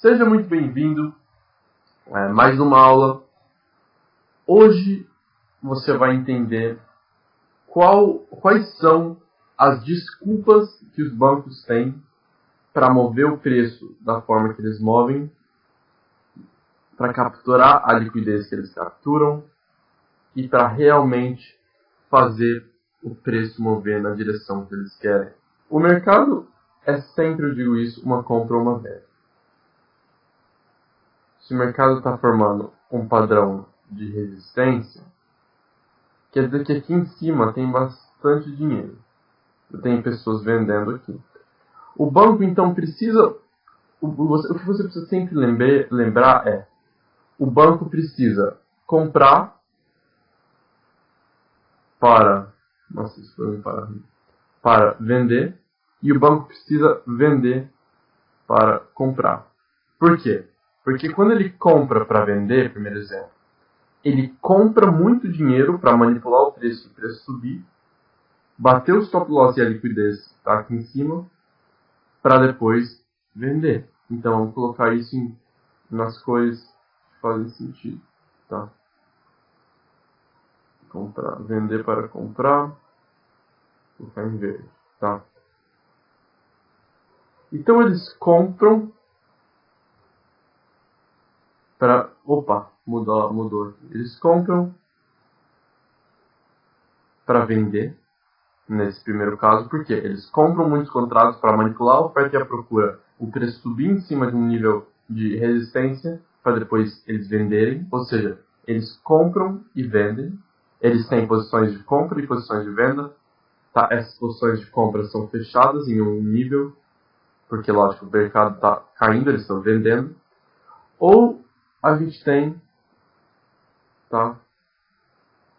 Seja muito bem-vindo a mais uma aula. Hoje você vai entender quais são as desculpas que os bancos têm para mover o preço da forma que eles movem, para capturar a liquidez que eles capturam e para realmente fazer o preço mover na direção que eles querem. O mercado é sempre, eu digo isso, uma compra ou uma venda. Se o mercado está formando um padrão de resistência, quer dizer que aqui em cima tem bastante dinheiro. Eu tenho pessoas vendendo aqui. O banco, então, precisa... O que você precisa sempre lembrar é: o banco precisa comprar para vender, e o banco precisa vender para comprar. Por quê? Porque quando ele compra para vender, primeiro exemplo, ele compra muito dinheiro para manipular o preço subir, bater o stop loss e a liquidez está aqui em cima, para depois vender. Então, vamos colocar isso nas cores que fazem sentido. Tá? Vender para comprar, vou colocar em verde. Tá? Então, eles compram para... Opa, mudou aqui. Eles compram para vender, nesse primeiro caso, porque eles compram muitos contratos para manipular a oferta e a procura, o preço subir em cima de um nível de resistência, para depois eles venderem. Ou seja, eles compram e vendem. Eles têm posições de compra e posições de venda. Tá? Essas posições de compra são fechadas em um nível, porque, lógico, o mercado está caindo, eles estão vendendo. Ou a gente tem, tá,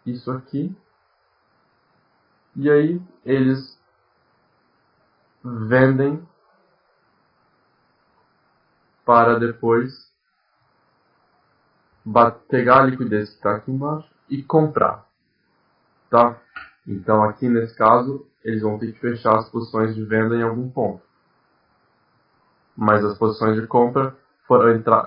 isso aqui, e aí eles vendem para depois pegar a liquidez que está aqui embaixo e comprar. Tá? Então aqui nesse caso eles vão ter que fechar as posições de venda em algum ponto. Mas as posições de compra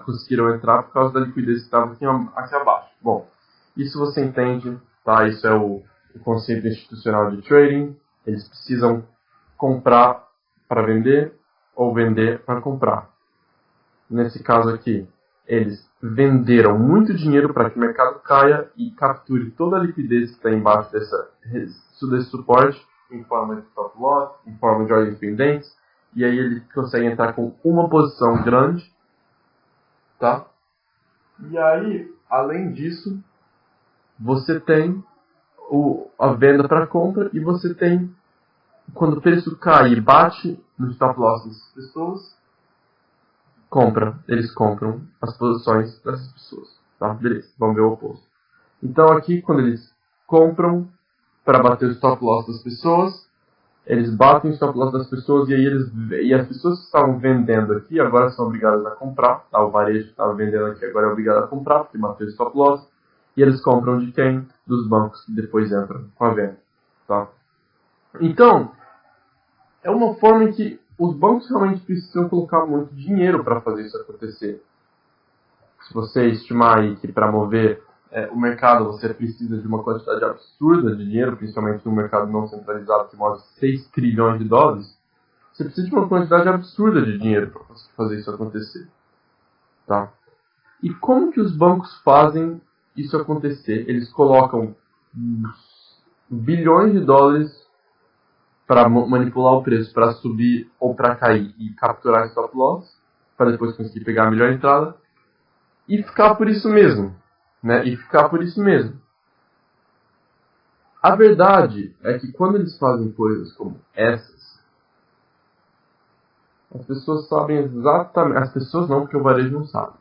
conseguiram entrar por causa da liquidez que estava aqui abaixo. Bom, isso você entende, tá? Isso é o conceito institucional de trading. Eles precisam comprar para vender ou vender para comprar. Nesse caso aqui, eles venderam muito dinheiro para que o mercado caia e capture toda a liquidez que está embaixo desse suporte, em forma de stop loss, em forma de ordens pendentes, e aí ele consegue entrar com uma posição grande, tá? E aí, além disso, você tem a venda para compra, e você tem, quando o preço cai e bate no stop loss dessas pessoas, eles compram as posições dessas pessoas, tá? Beleza, vamos ver o oposto. Então aqui, quando eles compram para bater o stop loss das pessoas, eles batem o stop loss das pessoas, e aí as pessoas que estavam vendendo aqui agora são obrigadas a comprar, tá? O varejo que estava vendendo aqui agora é obrigado a comprar, porque bateu o stop loss, e eles compram de quem? Dos bancos que depois entram com a venda, tá? Então, é uma forma em que os bancos realmente precisam colocar muito dinheiro para fazer isso acontecer. Se você estimar aí que para mover o mercado você precisa de uma quantidade absurda de dinheiro, principalmente no mercado não centralizado que move 6 trilhões de dólares, você precisa de uma quantidade absurda de dinheiro para fazer isso acontecer. Tá? E como que os bancos fazem isso acontecer? Eles colocam bilhões de dólares para manipular o preço, para subir ou para cair e capturar stop loss, para depois conseguir pegar a melhor entrada e ficar por isso mesmo, né? A verdade é que quando eles fazem coisas como essas, as pessoas sabem exatamente, as pessoas não, porque o varejo não sabe,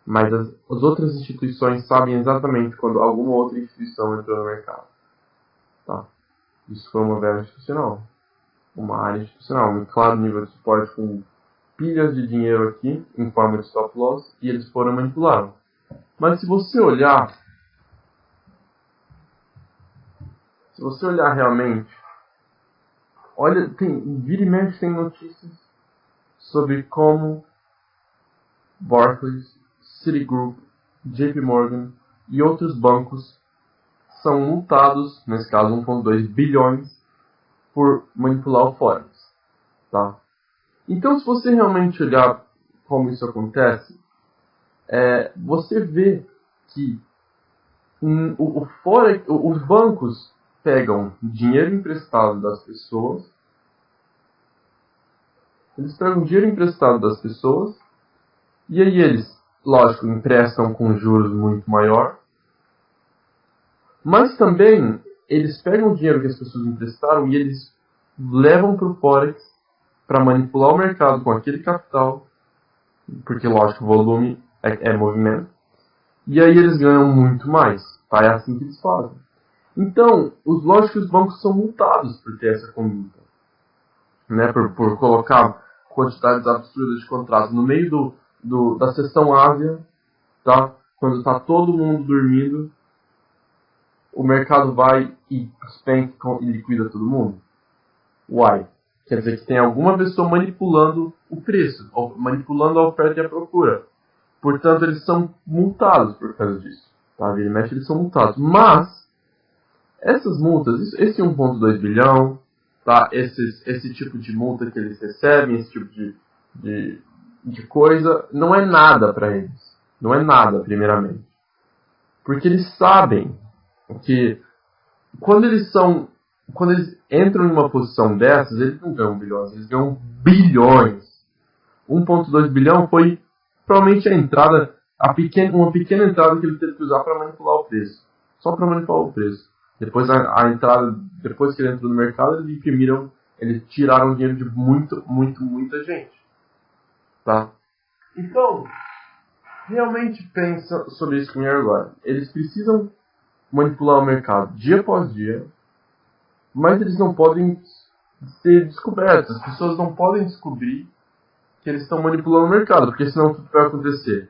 mas as outras instituições sabem exatamente quando alguma outra instituição entrou no mercado. Tá? Isso foi uma área institucional, um claro nível de suporte com pilhas de dinheiro aqui, em forma de stop loss, e eles foram manipulados. Mas se você olhar realmente, vira e mexe tem notícias sobre como Barclays, Citigroup, JP Morgan e outros bancos são multados, nesse caso 1,2 bilhões, por manipular o Forex. Tá? Então, se você realmente olhar como isso acontece, você vê que os bancos pegam dinheiro emprestado das pessoas, e aí eles, lógico, emprestam com juros muito maior, mas também eles pegam o dinheiro que as pessoas emprestaram e eles levam para o Forex para manipular o mercado com aquele capital, porque, lógico, o volume é movimento, e aí eles ganham muito mais. Tá? É assim que eles fazem. Então, lógico que os bancos são multados por ter essa conduta, né? Por colocar quantidades absurdas de contratos no meio da sessão Ásia, tá? Quando está todo mundo dormindo, o mercado vai e despenca e liquida todo mundo. Why? Quer dizer que tem alguma pessoa manipulando o preço, manipulando a oferta e a procura. Portanto, eles são multados por causa disso. Tá? Vira e mexe, eles são multados. Mas, essas multas, esse 1,2 bilhão, tá? Esse tipo de multa que eles recebem, esse tipo de coisa, não é nada para eles. Não é nada, primeiramente. Porque eles sabem que quando eles entram em uma posição dessas, eles não ganham bilhões, eles ganham bilhões. 1,2 bilhão foi provavelmente a entrada, uma pequena entrada que ele teve que usar para manipular o preço. Só para manipular o preço. Depois a entrada, depois que ele entrou no mercado, eles tiraram dinheiro de muita gente. Tá? Então, realmente pensa sobre isso comigo agora. Eles precisam manipular o mercado dia após dia, mas eles não podem ser descobertos. As pessoas não podem descobrir que eles estão manipulando o mercado, porque senão o que vai acontecer?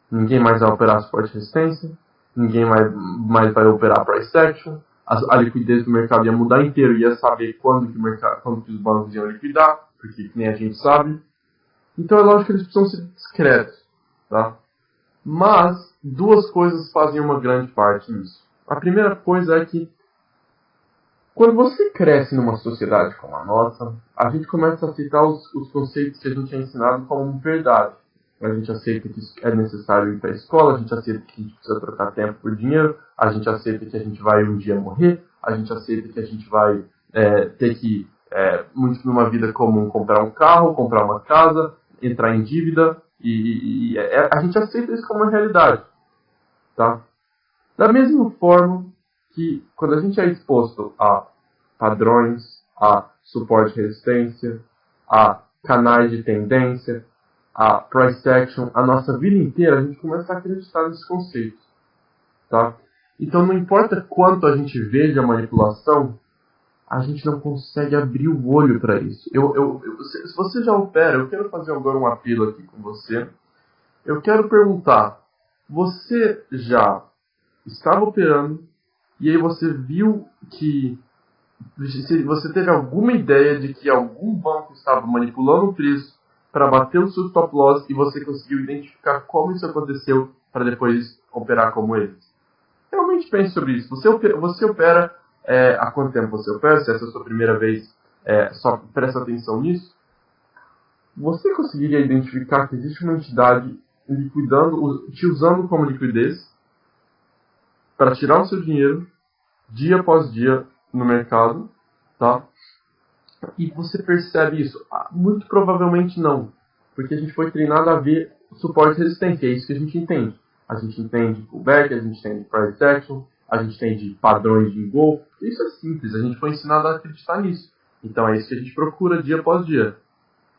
Ninguém mais vai operar suporte e resistência, ninguém mais vai operar price action, a liquidez do mercado ia mudar inteiro, ia saber quando que os bancos iam liquidar, porque nem a gente sabe. Então é lógico que eles precisam ser discretos. Tá? Mas duas coisas fazem uma grande parte nisso. A primeira coisa é que quando você cresce numa sociedade como a nossa, a gente começa a aceitar os conceitos que a gente é ensinado como verdade. A gente aceita que é necessário ir para a escola, a gente aceita que a gente precisa trocar tempo por dinheiro, a gente aceita que a gente vai um dia morrer, a gente aceita que a gente vai ter que, muito numa vida comum, comprar um carro, comprar uma casa, entrar em dívida, a gente aceita isso como uma realidade. Tá? Da mesma forma que quando a gente é exposto a padrões, a suporte e resistência, a canais de tendência, a price action, a nossa vida inteira, a gente começa a acreditar nesses conceitos. Tá? Então não importa quanto a gente veja a manipulação, a gente não consegue abrir o olho para isso. Se você já opera, eu quero fazer agora um apelo aqui com você. Eu quero perguntar, você já estava operando e aí você viu que você teve alguma ideia de que algum banco estava manipulando o preço para bater o seu stop loss e você conseguiu identificar como isso aconteceu para depois operar como eles? Realmente pense sobre isso. Você opera há quanto tempo você opera? Se essa é a sua primeira vez, só presta atenção nisso. Você conseguiria identificar que existe uma entidade te usando como liquidez para tirar o seu dinheiro dia após dia no mercado, tá? E você percebe isso? Muito provavelmente não, porque a gente foi treinado a ver suporte e resistência, é isso que a gente entende. A gente entende pullback, a gente entende price action, a gente entende padrões de engolfo, isso é simples, a gente foi ensinado a acreditar nisso. Então é isso que a gente procura dia após dia.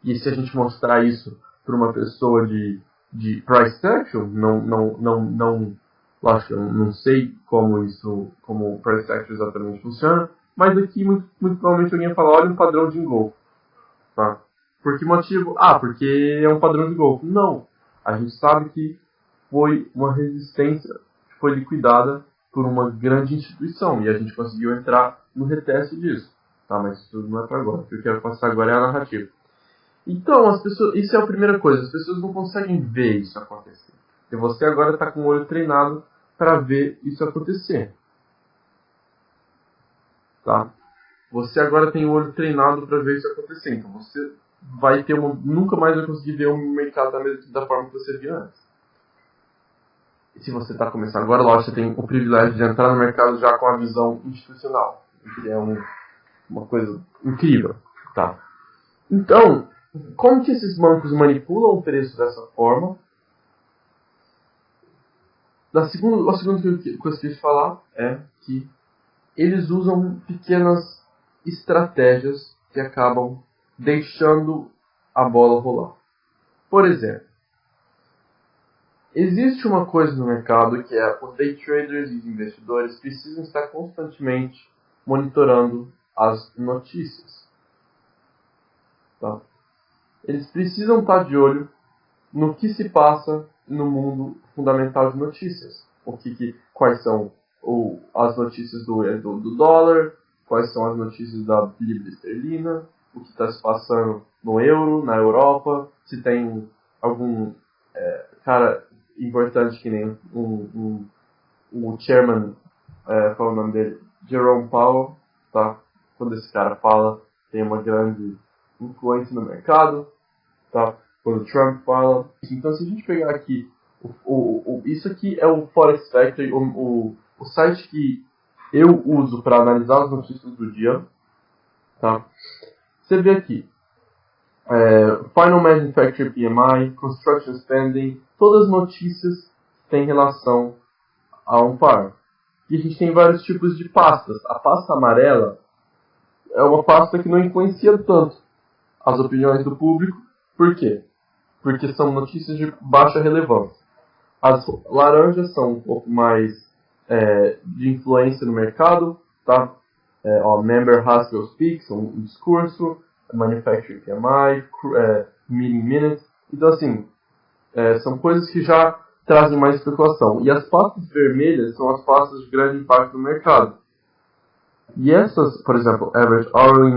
E se a gente mostrar isso para uma pessoa de price action, lógico, eu não sei como o price action exatamente funciona, mas aqui muito provavelmente alguém vai falar, olha um padrão de engolfo. Tá? Por que motivo? Porque é um padrão de engolfo. Não. A gente sabe que foi uma resistência que foi liquidada por uma grande instituição e a gente conseguiu entrar no reteste disso. Tá? Mas isso tudo não é para agora. O que eu quero passar agora é a narrativa. Então, as pessoas, isso é a primeira coisa, as pessoas não conseguem ver isso acontecer. E você agora está com o olho treinado para ver isso acontecer. Tá? Você agora tem o olho treinado para ver isso acontecer. Então você vai ter nunca mais vai conseguir ver o mercado da forma que você via antes. E se você está começando agora, lógico, você tem o privilégio de entrar no mercado já com a visão institucional, que é uma coisa incrível. Tá? Então, como que esses bancos manipulam o preço dessa forma? A segunda coisa que eu queria falar é que eles usam pequenas estratégias que acabam deixando a bola rolar. Por exemplo, existe uma coisa no mercado que é os day traders e os investidores precisam estar constantemente monitorando as notícias. Tá? Eles precisam estar de olho no que se passa no mundo fundamental de notícias. Quais são as notícias do dólar, quais são as notícias da libra esterlina, o que está se passando no euro, na Europa, se tem algum cara importante que nem o chairman, qual é o nome dele? Jerome Powell, tá? Quando esse cara fala, tem uma grande influência no mercado, tá? Quando o Trump fala. Então, se a gente pegar aqui, isso aqui é o Forex Factory, o site que eu uso para analisar as notícias do dia, tá? Você vê aqui, Final Manufacturing PMI, Construction Spending, todas as notícias têm relação a um par. E a gente tem vários tipos de pastas. A pasta amarela é uma pasta que não influencia tanto as opiniões do público. Por quê? Porque são notícias de baixa relevância. As laranjas são um pouco mais de influência no mercado, tá? Member Haskell Speaks, um discurso, Manufacturing PMI, Meeting Minutes. Então, assim, são coisas que já trazem mais especulação. E as pastas vermelhas são as pastas de grande impacto no mercado. E essas, por exemplo, Average Hourly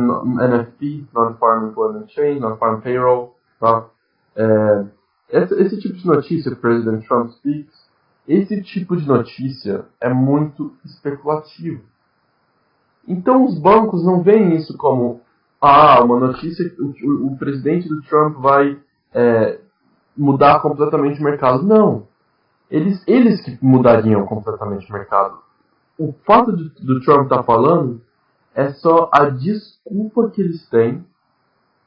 NFP, Non-Farm Employment Change, Non-Farm Payroll, tá? Esse tipo de notícia, President Trump Speaks, esse tipo de notícia é muito especulativo. Então os bancos não veem isso como uma notícia que o presidente do Trump vai mudar completamente o mercado. Não. Eles que mudariam completamente o mercado. O fato do Trump estar falando é só a desculpa que eles têm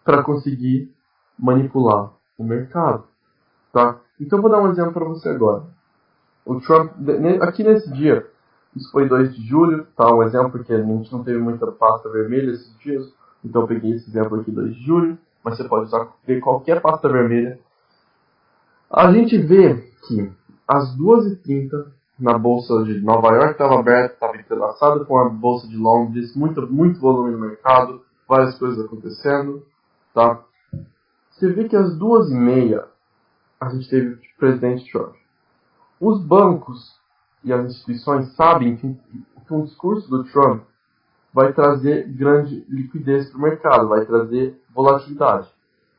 para conseguir manipular o mercado. Tá? Então eu vou dar um exemplo para você agora. O Trump, aqui nesse dia, isso foi 2 de julho, tá? Um exemplo porque a gente não teve muita pasta vermelha esses dias, então eu peguei esse exemplo aqui 2 de julho, mas você pode ver qualquer pasta vermelha. A gente vê que às 2h30 na bolsa de Nova York estava aberta, estava entrelaçada com a bolsa de Londres, muito volume no mercado, várias coisas acontecendo, tá? Você vê que às 2h30 a gente teve o presidente Trump. Os bancos e as instituições sabem que um discurso do Trump vai trazer grande liquidez para o mercado, vai trazer volatilidade.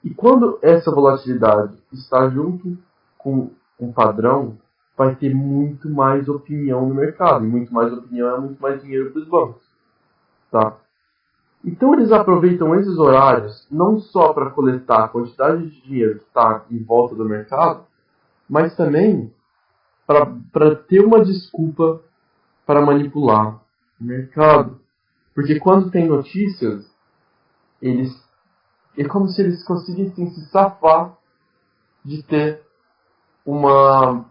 E quando essa volatilidade está junto com um padrão, vai ter muito mais opinião no mercado. E muito mais opinião é muito mais dinheiro para os bancos. Tá? Então eles aproveitam esses horários não só para coletar a quantidade de dinheiro que está em volta do mercado, mas também para ter uma desculpa para manipular o mercado. Porque quando tem notícias, é como se eles conseguissem se safar de ter uma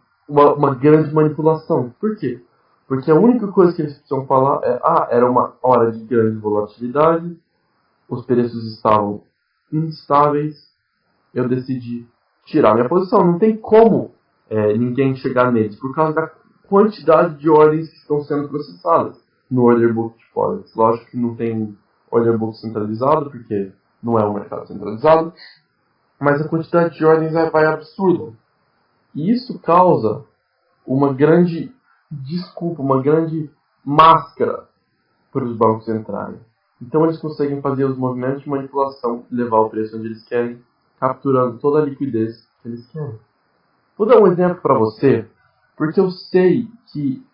grande manipulação. Por quê? Porque a única coisa que eles precisam falar era uma hora de grande volatilidade, os preços estavam instáveis, eu decidi tirar minha posição. Não tem como ninguém chegar neles, por causa da quantidade de ordens que estão sendo processadas no order book de Forex. Lógico que não tem order book centralizado, porque não é um mercado centralizado, mas a quantidade de ordens vai absurda. E isso causa uma grande desculpa, uma grande máscara para os bancos entrarem. Então eles conseguem fazer os movimentos de manipulação, levar o preço onde eles querem, capturando toda a liquidez que eles querem. Vou dar um exemplo para você, porque eu sei que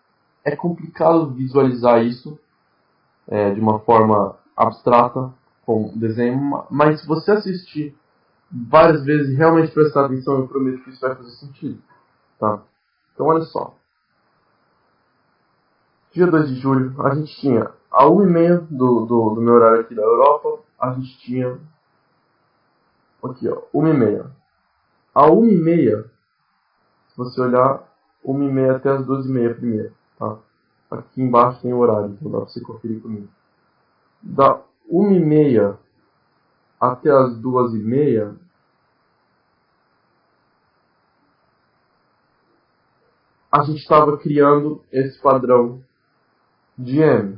é complicado visualizar isso de uma forma abstrata, com desenho, mas se você assistir várias vezes e realmente prestar atenção, eu prometo que isso vai fazer sentido. Tá? Então olha só. Dia 2 de julho, a gente tinha a 1h30 do meu horário aqui da Europa, a gente tinha aqui, ó, 1h30. A 1h30, se você olhar, 1h30 até as 2h30 primeiro, tá? Aqui embaixo tem o horário, então dá pra você conferir comigo. Da 1h30 até as 2h30, a gente estava criando esse padrão de M,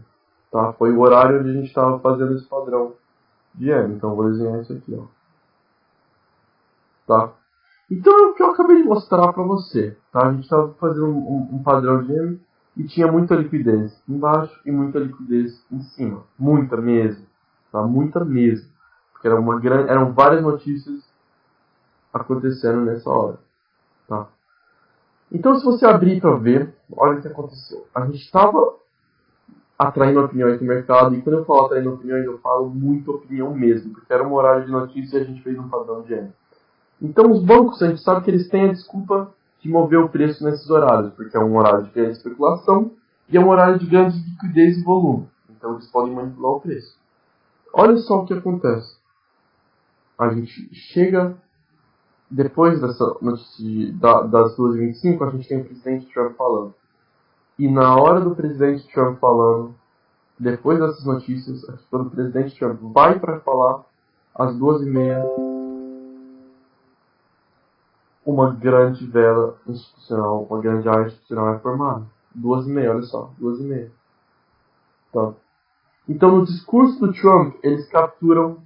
tá? Foi o horário onde a gente estava fazendo esse padrão de M. Então vou desenhar isso aqui, ó. Tá? Então é o que eu acabei de mostrar para você, tá? A gente estava fazendo um padrão de M e tinha muita liquidez embaixo e muita liquidez em cima, muita mesmo, tá? Muita mesmo, porque eram várias notícias acontecendo nessa hora, tá? Então se você abrir para ver, olha o que aconteceu. A gente estava atraindo opiniões do mercado, e quando eu falo atraindo opiniões, eu falo muita opinião mesmo, porque era um horário de notícia e a gente fez um padrão de M. Então os bancos, a gente sabe que eles têm a desculpa de mover o preço nesses horários, porque é um horário de grande especulação e é um horário de grande liquidez e volume. Então eles podem manipular o preço. Olha só o que acontece. A gente chega, depois dessa notícia das 2h25, a gente tem o presidente Trump falando. E na hora do presidente Trump falando, depois dessas notícias, quando o presidente Trump vai para falar, às 2h30, uma grande vela institucional, uma grande área institucional é formada. 2h30, olha só, 2h30. Tá? Então, no discurso do Trump, eles capturam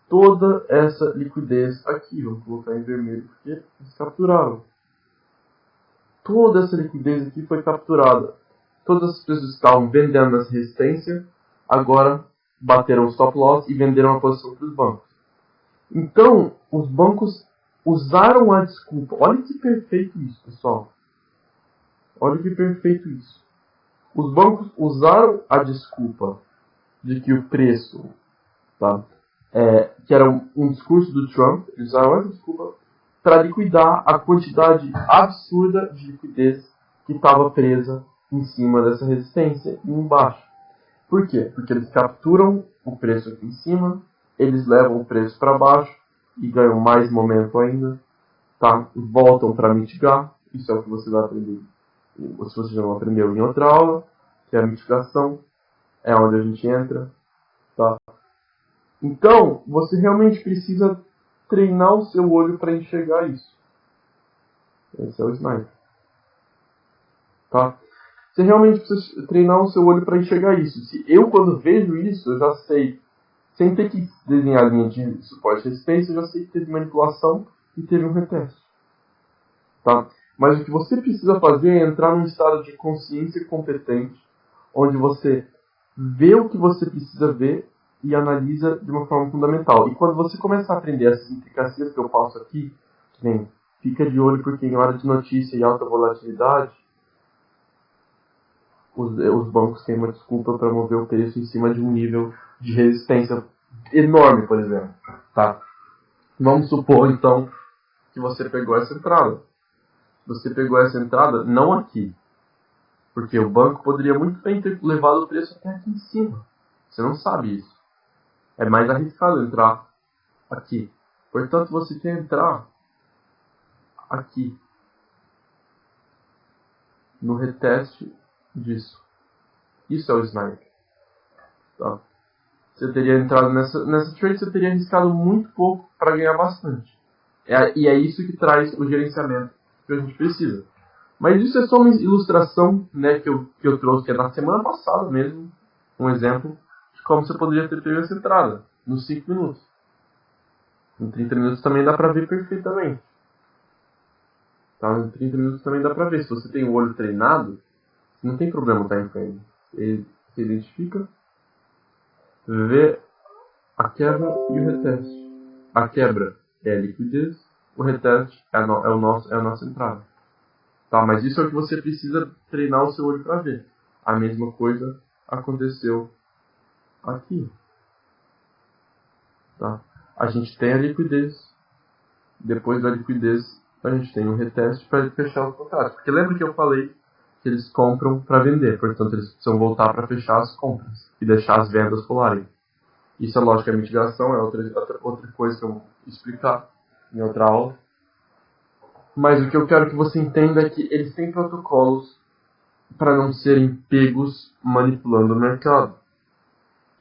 toda essa liquidez aqui. Vamos colocar em vermelho, porque eles capturaram. Toda essa liquidez aqui foi capturada. Todas as pessoas que estavam vendendo nessa resistência, agora bateram o stop loss e venderam a posição para os bancos. Então, os bancos usaram a desculpa. Olha que perfeito isso, pessoal. Olha que perfeito isso. Os bancos usaram a desculpa de que o preço, tá, que era um discurso do Trump, eles usaram essa desculpa para liquidar a quantidade absurda de liquidez que estava presa em cima dessa resistência e embaixo. Por quê? Porque eles capturam o preço aqui em cima, eles levam o preço para baixo e ganham mais momento ainda, tá? Voltam para mitigar. Isso é o que você vai aprender, se você já não aprendeu em outra aula, que é a mitigação, é onde a gente entra, tá? Então, você realmente precisa treinar o seu olho para enxergar isso. Esse é o sniper, tá? Você realmente precisa treinar o seu olho para enxergar isso. Se eu, quando vejo isso, eu já sei, sem ter que desenhar a linha de suporte e resistência, eu já sei que teve manipulação e teve um reteste. Tá? Mas o que você precisa fazer é entrar num estado de consciência competente, onde você vê o que você precisa ver e analisa de uma forma fundamental. E quando você começar a aprender essas intricacias que eu faço aqui, que nem fica de olho porque em hora de notícia e alta volatilidade, os bancos têm uma desculpa para mover o preço em cima de um nível de resistência enorme, por exemplo. Tá? Vamos supor, então, que você pegou essa entrada. Você pegou essa entrada não aqui, porque o banco poderia muito bem ter levado o preço até aqui em cima. Você não sabe isso. É mais arriscado entrar aqui. Portanto, você quer entrar aqui, no reteste disso. Isso é o sniper. Tá? Você teria entrado nessa trade, você teria arriscado muito pouco para ganhar bastante. E é isso que traz o gerenciamento que a gente precisa. Mas isso é só uma ilustração, né, que eu trouxe, que é na semana passada mesmo, um exemplo de como você poderia ter pego essa entrada, nos 5 minutos. Em 30 minutos também dá para ver perfeitamente. Tá? Em 30 minutos também dá para ver. Se você tem o olho treinado, não tem problema estar em frame. Você identifica, vê a quebra e o reteste. A quebra é a liquidez, o retest é a nossa entrada. Tá? Mas isso é o que você precisa treinar o seu olho para ver. A mesma coisa aconteceu aqui. Tá? A gente tem a liquidez. Depois da liquidez, a gente tem o retest para fechar os contratos. Porque lembra que eu falei que eles compram para vender. Portanto, eles precisam voltar para fechar as compras e deixar as vendas rolarem. Isso é lógica de mitigação, é outra coisa que eu vou explicar em outra aula. Mas o que eu quero que você entenda é que eles têm protocolos para não serem pegos manipulando o mercado.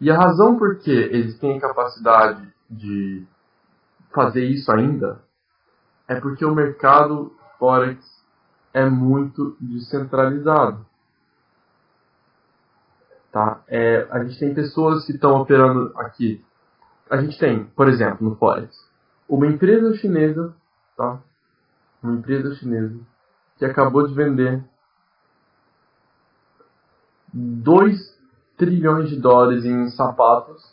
E a razão por que eles têm a capacidade de fazer isso ainda é porque o mercado Forex é muito descentralizado. Tá? A gente tem pessoas que estão operando aqui. A gente tem, por exemplo, no Forex, uma empresa chinesa, tá? Uma empresa chinesa que acabou de vender 2 trilhões de dólares em sapatos,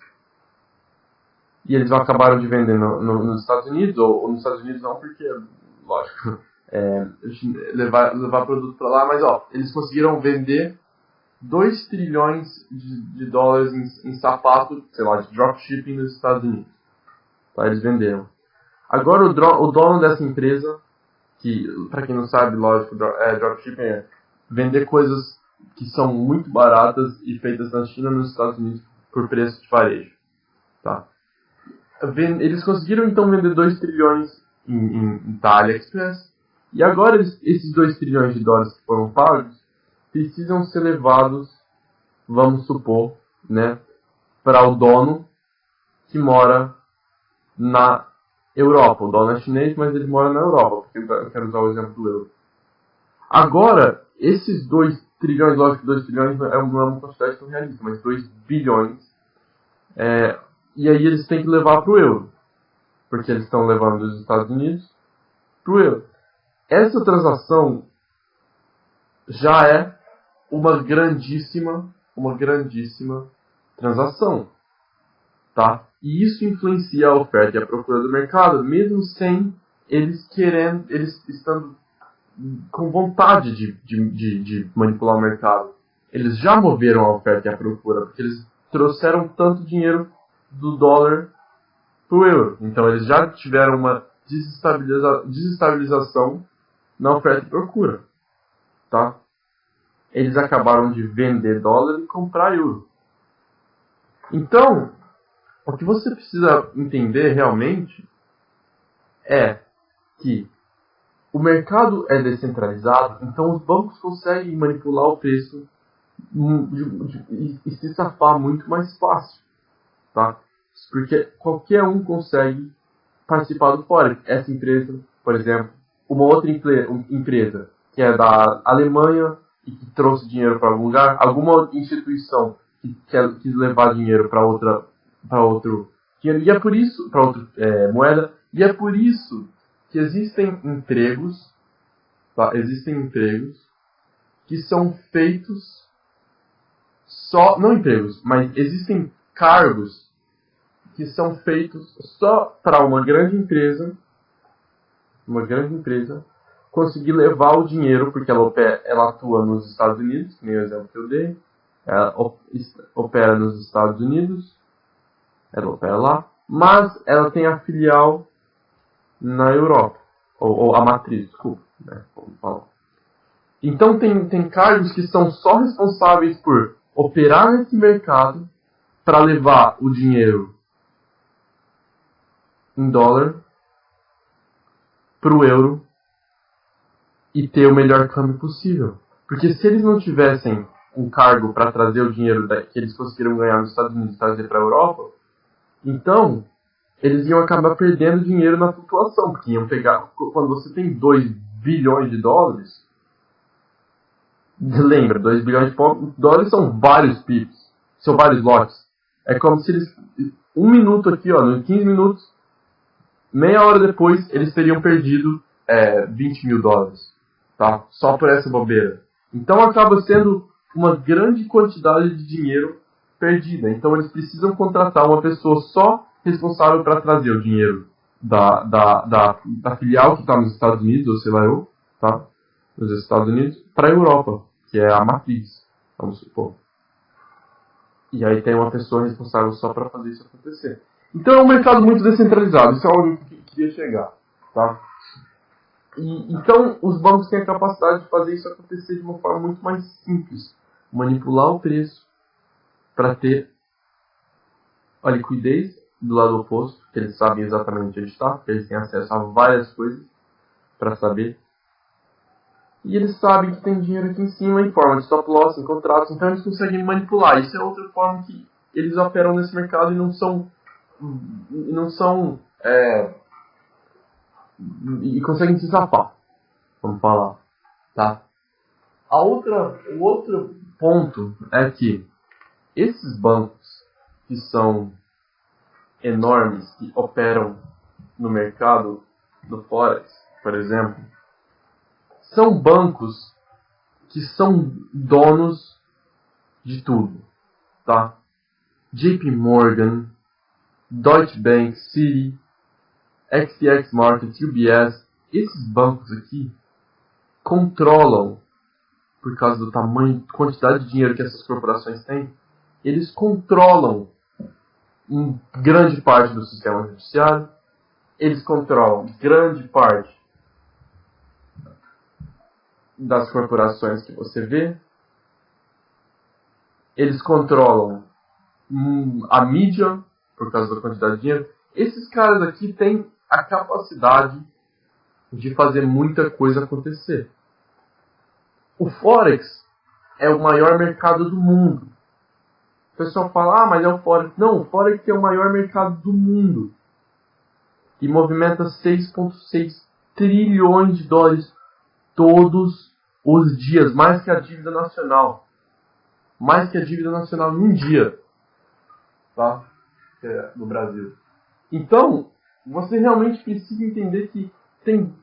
e eles acabaram de vender nos Estados Unidos, ou nos Estados Unidos não, porque, lógico, levar produto para lá, mas eles conseguiram vender 2 trilhões de dólares em sapato, sei lá, de dropshipping nos Estados Unidos. Tá, eles venderam. Agora o dono dessa empresa, que, para quem não sabe, lógico, dropshipping é vender coisas que são muito baratas e feitas na China nos Estados Unidos por preço de varejo. Tá? Eles conseguiram então vender 2 trilhões em AliExpress, e agora esses 2 trilhões de dólares que foram pagos precisam ser levados, vamos supor, né, para o dono que mora na Europa. O dono é chinês, mas ele mora na Europa, porque eu quero usar o exemplo do euro. Agora, esses 2 trilhões, lógico que 2 trilhões não é uma quantidade tão realista, mas 2 bilhões, e aí eles têm que levar para o euro, porque eles estão levando dos Estados Unidos para o euro. Essa transação já é uma grandíssima transação, tá? E isso influencia a oferta e a procura do mercado, mesmo sem eles estando com vontade de manipular o mercado. Eles já moveram a oferta e a procura, porque eles trouxeram tanto dinheiro do dólar para o euro. Então eles já tiveram uma desestabilização na oferta e procura, tá? Eles acabaram de vender dólar e comprar euro. Então, o que você precisa entender realmente é que o mercado é descentralizado, então os bancos conseguem manipular o preço e se safar muito mais fácil, tá? Porque qualquer um consegue participar do Forex. Essa empresa, por exemplo, uma outra empresa que é da Alemanha e que trouxe dinheiro para algum lugar, alguma instituição que quis levar dinheiro para outro dinheiro, e é por isso, para outra moeda, e é por isso que existem empregos, tá? Existem empregos que são feitos não empregos, mas existem cargos que são feitos só para uma grande empresa conseguir levar o dinheiro, porque ela atua nos Estados Unidos, que nem o exemplo que eu dei, ela opera nos Estados Unidos, ela opera lá, mas ela tem a filial na Europa, ou a matriz, desculpa, né, vamos falar. Então tem cargos que são só responsáveis por operar nesse mercado para levar o dinheiro em dólar para o euro e ter o melhor câmbio possível. Porque se eles não tivessem um cargo para trazer o dinheiro que eles conseguiram ganhar nos Estados Unidos e trazer para a Europa, então eles iam acabar perdendo dinheiro na flutuação, porque iam pegar, quando você tem 2 bilhões de dólares, lembra, 2 bilhões de dólares são vários pips, são vários lotes. É como se eles, 1 minuto aqui, em 15 minutos, meia hora depois, eles teriam perdido 20 mil dólares, tá? Só por essa bobeira. Então acaba sendo uma grande quantidade de dinheiro perdida. Então eles precisam contratar uma pessoa só responsável para trazer o dinheiro da filial que está nos Estados Unidos, ou sei lá eu, tá? Nos Estados Unidos, para a Europa, que é a matriz, vamos supor. E aí tem uma pessoa responsável só para fazer isso acontecer. Então é um mercado muito descentralizado, isso é algo que eu queria chegar, tá? Então os bancos têm a capacidade de fazer isso acontecer de uma forma muito mais simples. Manipular o preço para ter a liquidez do lado oposto, que eles sabem exatamente onde está, porque eles têm acesso a várias coisas para saber. E eles sabem que tem dinheiro aqui em cima em forma de stop loss, em contratos, então eles conseguem manipular. Isso é outra forma que eles operam nesse mercado e não são e conseguem se safar, vamos falar, tá? O outro ponto é que esses bancos que são enormes, que operam no mercado do Forex, por exemplo, são bancos que são donos de tudo, tá? JP Morgan, Deutsche Bank, Citi, XTX Markets, UBS, esses bancos aqui controlam, por causa do tamanho, quantidade de dinheiro que essas corporações têm, eles controlam em grande parte do sistema judiciário, eles controlam grande parte das corporações que você vê, eles controlam a mídia, por causa da quantidade de dinheiro. Esses caras aqui têm a capacidade de fazer muita coisa acontecer. O Forex é o maior mercado do mundo. O pessoal fala, mas é o Forex. Não, o Forex é o maior mercado do mundo. E movimenta 6,6 trilhões de dólares todos os dias. Mais que a dívida nacional. Mais que a dívida nacional em um dia. Tá? No Brasil. Então, você realmente precisa entender que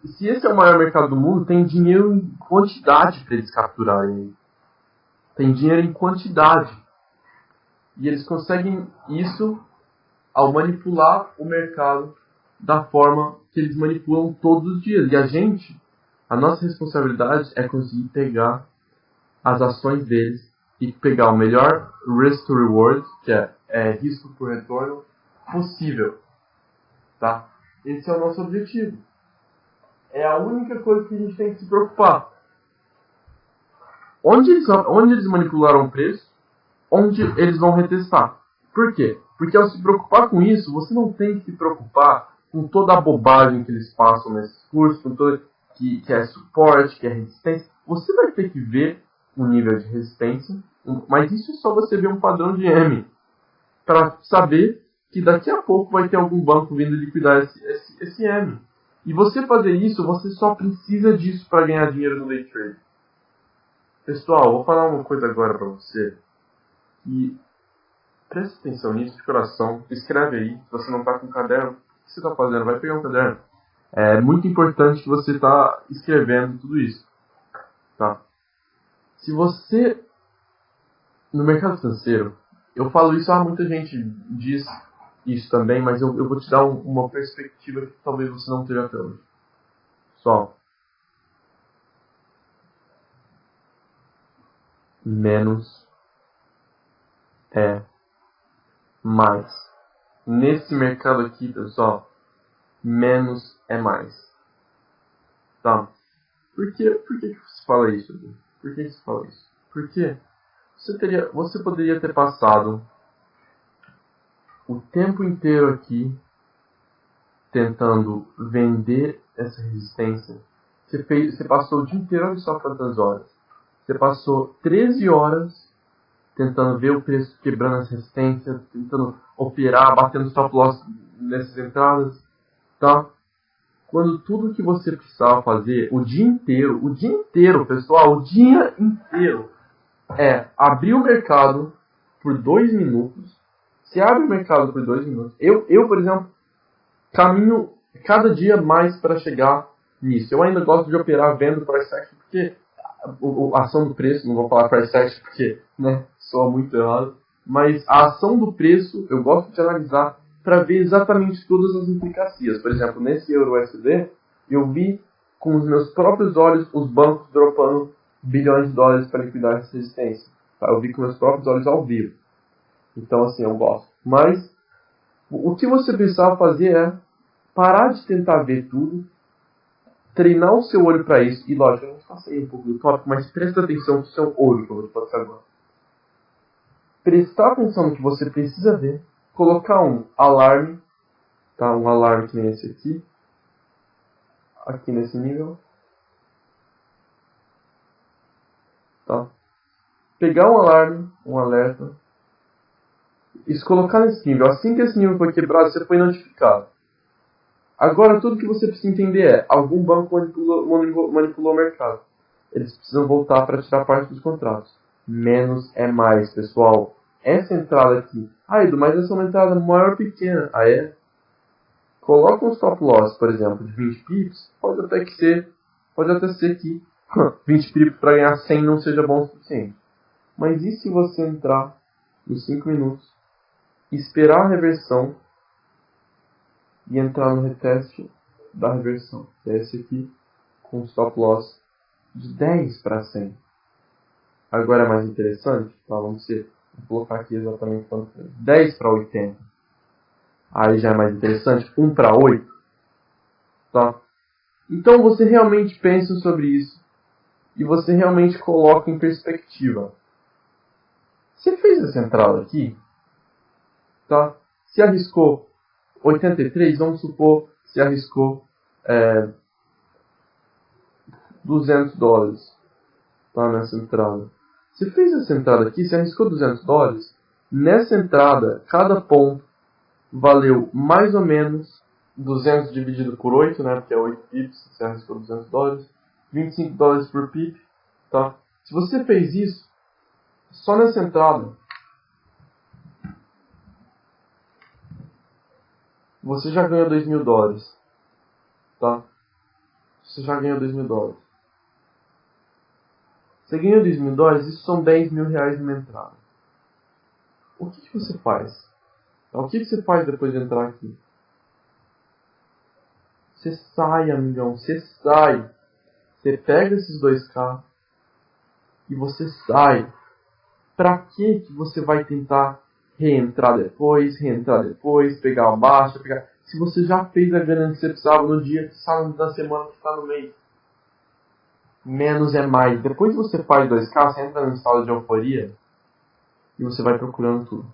se esse é o maior mercado do mundo, tem dinheiro em quantidade para eles capturarem. Tem dinheiro em quantidade. E eles conseguem isso ao manipular o mercado da forma que eles manipulam todos os dias. E a nossa responsabilidade é conseguir pegar as ações deles e pegar o melhor risk to reward, que é risco por retorno, possível. Tá? Esse é o nosso objetivo. É a única coisa que a gente tem que se preocupar. Onde eles manipularam o preço, onde eles vão retestar. Por quê? Porque ao se preocupar com isso, você não tem que se preocupar com toda a bobagem que eles passam nesses cursos, com toda que é suporte, que é resistência. Você vai ter que ver o nível de resistência, mas isso é só você ver um padrão de M, para saber que daqui a pouco vai ter algum banco vindo liquidar esse M. E você fazer isso, você só precisa disso para ganhar dinheiro no day trade. Pessoal, vou falar uma coisa agora para você. E preste atenção nisso de coração. Escreve aí. Se você não está com caderno, o que você está fazendo? Vai pegar um caderno. É muito importante que você está escrevendo tudo isso. Tá? Se você... No mercado financeiro, eu falo isso, muita gente diz isso também, mas eu vou te dar uma perspectiva que talvez você não tenha até hoje. Só. Menos é mais. Nesse mercado aqui, pessoal, menos é mais. Tá? Por que você fala isso? Por que você fala isso? Porque você poderia ter passado o tempo inteiro aqui tentando vender essa resistência. Você passou o dia inteiro, olha só quantas horas. Você passou 13 horas tentando ver o preço quebrando essa resistência, tentando operar, batendo stop loss nessas entradas, tá? Quando tudo que você precisava fazer o dia inteiro, pessoal, o dia inteiro, é abrir o mercado por 2 minutos. Você abre o mercado por 2 minutos. Eu, por exemplo, caminho cada dia mais para chegar nisso. Eu ainda gosto de operar vendo price action, porque a ação do preço, não vou falar price action porque soa muito errado, mas a ação do preço eu gosto de analisar para ver exatamente todas as implicações. Por exemplo, nesse EURUSD, eu vi com os meus próprios olhos os bancos dropando bilhões de dólares para liquidar essa resistência. Tá? Eu vi com meus próprios olhos ao vivo. Então, assim, eu gosto. Mas, o que você precisava fazer é parar de tentar ver tudo, treinar o seu olho para isso. E, lógico, eu não passei um pouco do tópico, mas presta atenção no seu olho, como eu vou passar agora. Prestar atenção no que você precisa ver, colocar um alarme, tá? Um alarme que nem esse aqui nesse nível, tá? Pegar um alarme, um alerta, e se colocar nesse nível. Assim que esse nível foi quebrado, você foi notificado. Agora, tudo que você precisa entender é, algum banco manipulou o mercado. Eles precisam voltar para tirar parte dos contratos. Menos é mais, pessoal. Essa entrada aqui. Edu, mas essa é uma entrada maior ou pequena? É? Coloca um stop loss, por exemplo, de 20 pips. Pode até ser que 20 pips para ganhar 100 não seja bom o suficiente. Mas e se você entrar nos 5 minutos, esperar a reversão e entrar no reteste da reversão? Que é esse aqui, com stop loss de 10 para 100. Agora é mais interessante, tá? Vou colocar aqui exatamente quanto foi. 10 para 80. Aí já é mais interessante. 1 para 8. Tá? Então você realmente pensa sobre isso. E você realmente coloca em perspectiva. Você fez essa entrada aqui. Tá? Se arriscou 83, vamos supor, se arriscou $200. Tá? Nessa entrada. Você fez essa entrada aqui, você arriscou $200. Nessa entrada, cada ponto valeu mais ou menos 200 dividido por 8, né? Porque é 8 pips, você arriscou $200. $25 por pip, tá? Se você fez isso, só nessa entrada, você já ganhou $2.000, tá? Você já ganhou $2.000. Você ganhou $2.000, isso são R$10.000 numa entrada. O que você faz? O que você faz depois de entrar aqui? Você sai, amigão. Você sai. Você pega esses 2K e você sai. Pra que você vai tentar reentrar depois, pegar a baixa, pegar... Se você já fez a grana que você precisava no dia que está na semana que está no mês. Menos é mais. Depois que você faz 2K, você entra no estado de euforia e você vai procurando tudo.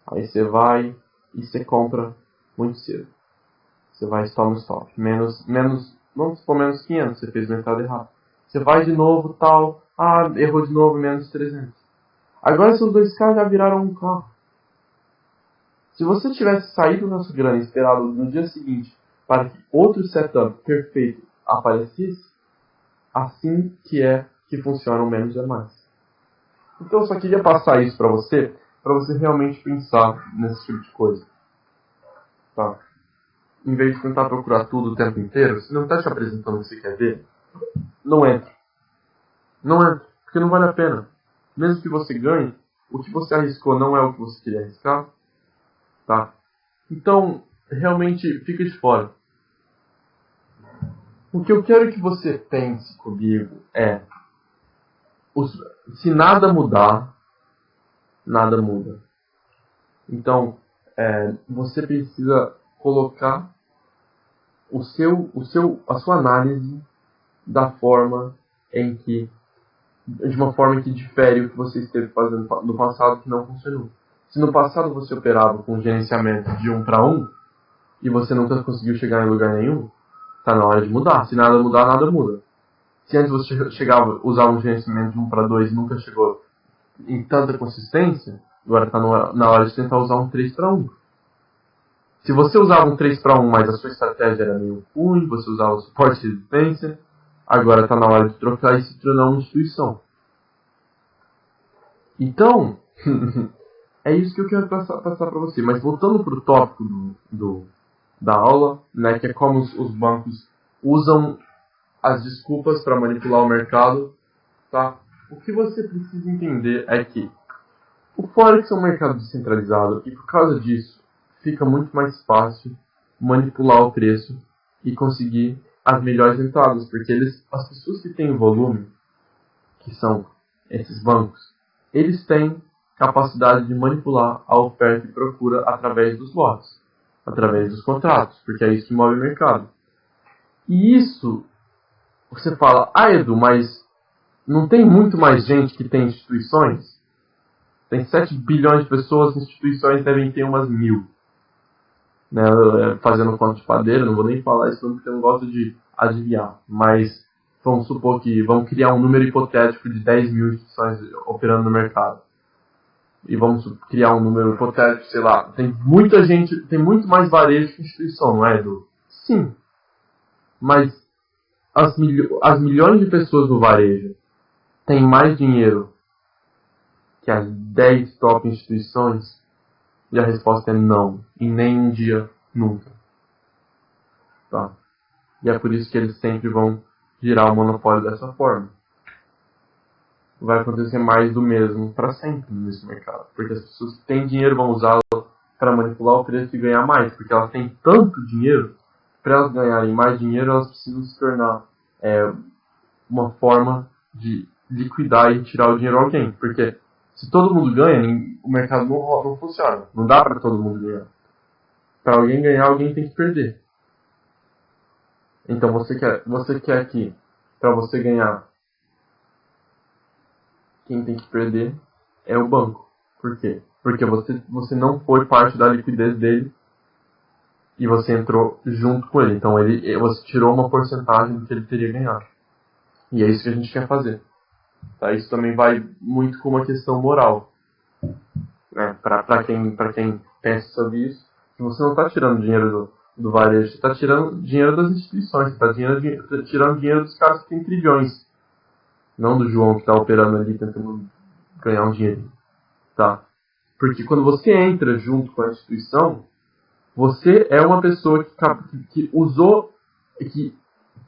Aí você vai e você compra muito cedo. Você vai no stop. Vamos supor menos 500, você fez o entrada errado. Você vai de novo, tal. Errou de novo, menos 300. Agora seus 2K já viraram 1K. Se você tivesse saído da sua grana e esperado no dia seguinte para que outro setup perfeito aparecesse, assim que funciona o menos é mais. Então eu só queria passar isso para você realmente pensar nesse tipo de coisa. Tá? Em vez de tentar procurar tudo o tempo inteiro, se não está te apresentando o que você quer ver, não entra. Não entra, porque não vale a pena. Mesmo que você ganhe, o que você arriscou não é o que você queria arriscar. Tá? Então, realmente, fica de fora. O que eu quero que você pense comigo é... se nada mudar, nada muda. Então, você precisa colocar a sua análise da forma de uma forma que difere o que você esteve fazendo no passado que não funcionou. Se no passado você operava com gerenciamento de 1 para 1 e você nunca conseguiu chegar em lugar nenhum, está na hora de mudar. Se nada mudar, nada muda. Se antes você usava um gerenciamento de 1 para 2 e nunca chegou em tanta consistência, agora está na hora de tentar usar um 3 para 1. Se você usava um 3 para 1, mas a sua estratégia era meio ruim, você usava suporte e resistência, agora está na hora de trocar e se tornar uma instituição. Então, é isso que eu quero passar para você. Mas voltando para o tópico da aula, né, que é como os bancos usam as desculpas para manipular o mercado, tá? O que você precisa entender é que o Forex é um mercado descentralizado e por causa disso, fica muito mais fácil manipular o preço e conseguir as melhores entradas, porque as pessoas que têm volume, que são esses bancos, eles têm capacidade de manipular a oferta e procura através dos lotes, através dos contratos, porque é isso que move o mercado. E isso, você fala, Edu, mas não tem muito mais gente que tem instituições? Tem 7 bilhões de pessoas, instituições devem ter umas 1000. Né, fazendo conta de padeiro, não vou nem falar isso porque eu não gosto de adivinhar, mas vamos supor que vamos criar um número hipotético de 10 mil instituições operando no mercado. E vamos criar um número hipotético, sei lá, tem muita gente, tem muito mais varejo que instituição, não é, Edu? Sim. Mas as milhões de pessoas no varejo têm mais dinheiro que as 10 top instituições? E a resposta é não. Em nenhum dia, nunca. Tá? E é por isso que eles sempre vão girar o monopólio dessa forma. Vai acontecer mais do mesmo para sempre nesse mercado. Porque as pessoas que têm dinheiro vão usá-lo para manipular o preço e ganhar mais. Porque elas têm tanto dinheiro, para elas ganharem mais dinheiro, elas precisam se tornar uma forma de liquidar e tirar o dinheiro a alguém. Porque se todo mundo ganha, o mercado não funciona. Não dá para todo mundo ganhar. Para alguém ganhar, alguém tem que perder. Então você quer que, para você ganhar, quem tem que perder é o banco. Por quê? Porque você não foi parte da liquidez dele e você entrou junto com ele. Então você tirou uma porcentagem do que ele teria ganhado. E é isso que a gente quer fazer. Tá? Isso também vai muito com uma questão moral. Né? Para quem pensa sobre isso, você não está tirando dinheiro do varejo, você está tirando dinheiro das instituições, você está tirando dinheiro dos caras que têm trilhões. Não do João que está operando ali tentando ganhar um dinheiro. Tá? Porque quando você entra junto com a instituição, você é uma pessoa que usou, que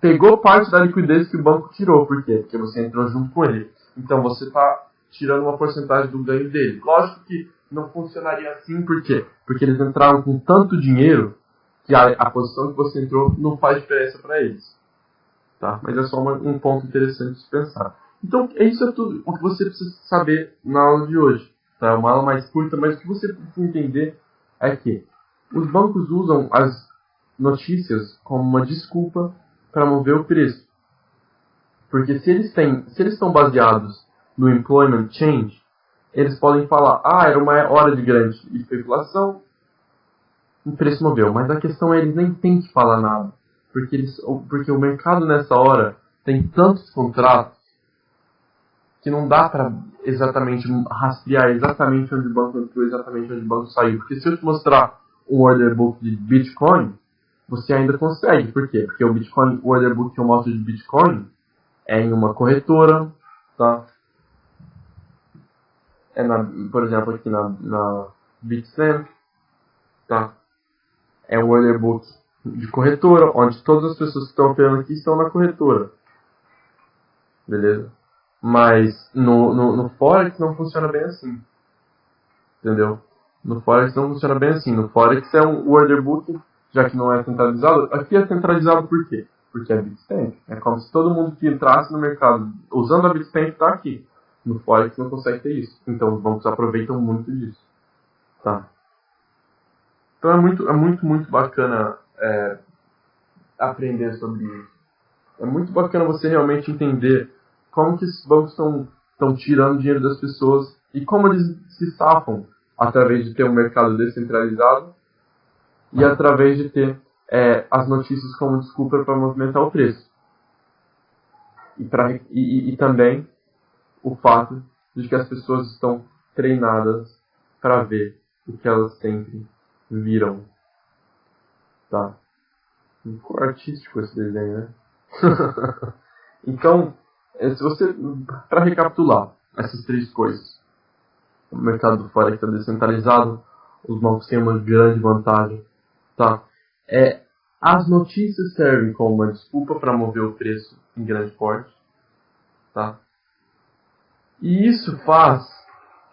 pegou parte da liquidez que o banco tirou. Por quê? Porque você entrou junto com ele. Então você está tirando uma porcentagem do ganho dele. Lógico que não funcionaria assim, por quê? Porque eles entraram com tanto dinheiro que a posição que você entrou não faz diferença para eles. Tá? Mas é só um ponto interessante de se pensar. Então, isso é tudo o que você precisa saber na aula de hoje. Tá? É uma aula mais curta, mas o que você precisa entender é que os bancos usam as notícias como uma desculpa para mover o preço. Porque se eles estão baseados no employment change, eles podem falar, era uma hora de grande especulação, o preço moveu. Mas a questão é, eles nem têm que falar nada. Porque o mercado nessa hora tem tantos contratos que não dá para exatamente rastrear exatamente onde o banco entrou, exatamente onde o banco saiu. Porque se eu te mostrar um order book de Bitcoin, você ainda consegue. Por quê? Porque o order book que eu mostro de Bitcoin é em uma corretora, tá? Por exemplo, aqui na Bitstamp, tá? É um order book de corretora, onde todas as pessoas que estão operando aqui estão na corretora. Beleza? Mas no Forex não funciona bem assim. Entendeu? No Forex não funciona bem assim. No Forex é um order book, já que não é centralizado. Aqui é centralizado por quê? Porque é Bitstamp. É como se todo mundo que entrasse no mercado usando a Bitstamp está aqui. No Forex não consegue ter isso. Então os bancos aproveitam muito disso. Tá? Então é muito bacana aprender sobre isso. É muito bacana você realmente entender como que esses bancos estão tirando dinheiro das pessoas e como eles se safam através de ter um mercado descentralizado e através de ter as notícias como desculpa para movimentar o preço. E também o fato de que as pessoas estão treinadas para ver o que elas sempre viram. Tá? Ficou artístico esse desenho, né? Então, para recapitular essas três coisas, o mercado do Forex está descentralizado, os bancos têm uma grande vantagem, tá? As notícias servem como uma desculpa para mover o preço em grande porte, tá? E isso faz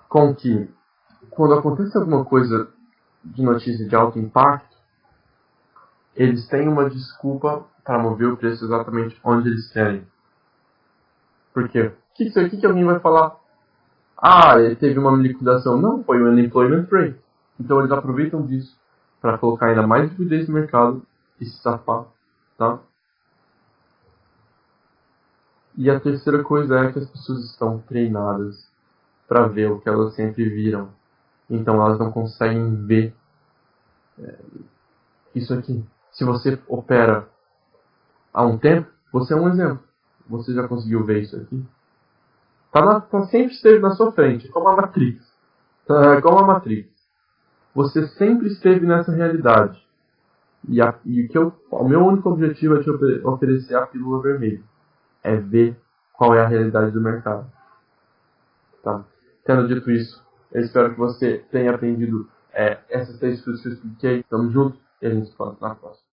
com que, quando acontece alguma coisa de notícia de alto impacto, eles têm uma desculpa para mover o preço exatamente onde eles querem. Por quê? O que alguém vai falar? Ah, ele teve uma liquidação. Não, foi o unemployment rate. Então eles aproveitam disso para colocar ainda mais liquidez no mercado e se safar, tá? E a terceira coisa é que as pessoas estão treinadas para ver o que elas sempre viram. Então elas não conseguem ver isso aqui. Se você opera há um tempo, você é um exemplo. Você já conseguiu ver isso aqui? Sempre esteve na sua frente, como a Matrix. Como a Matrix. Você sempre esteve nessa realidade. E o meu único objetivo é te oferecer a pílula vermelha. É ver qual é a realidade do mercado. Tá? Tendo dito isso, eu espero que você tenha aprendido essas 3 coisas que eu expliquei. Tamo junto e a gente se fala na próxima.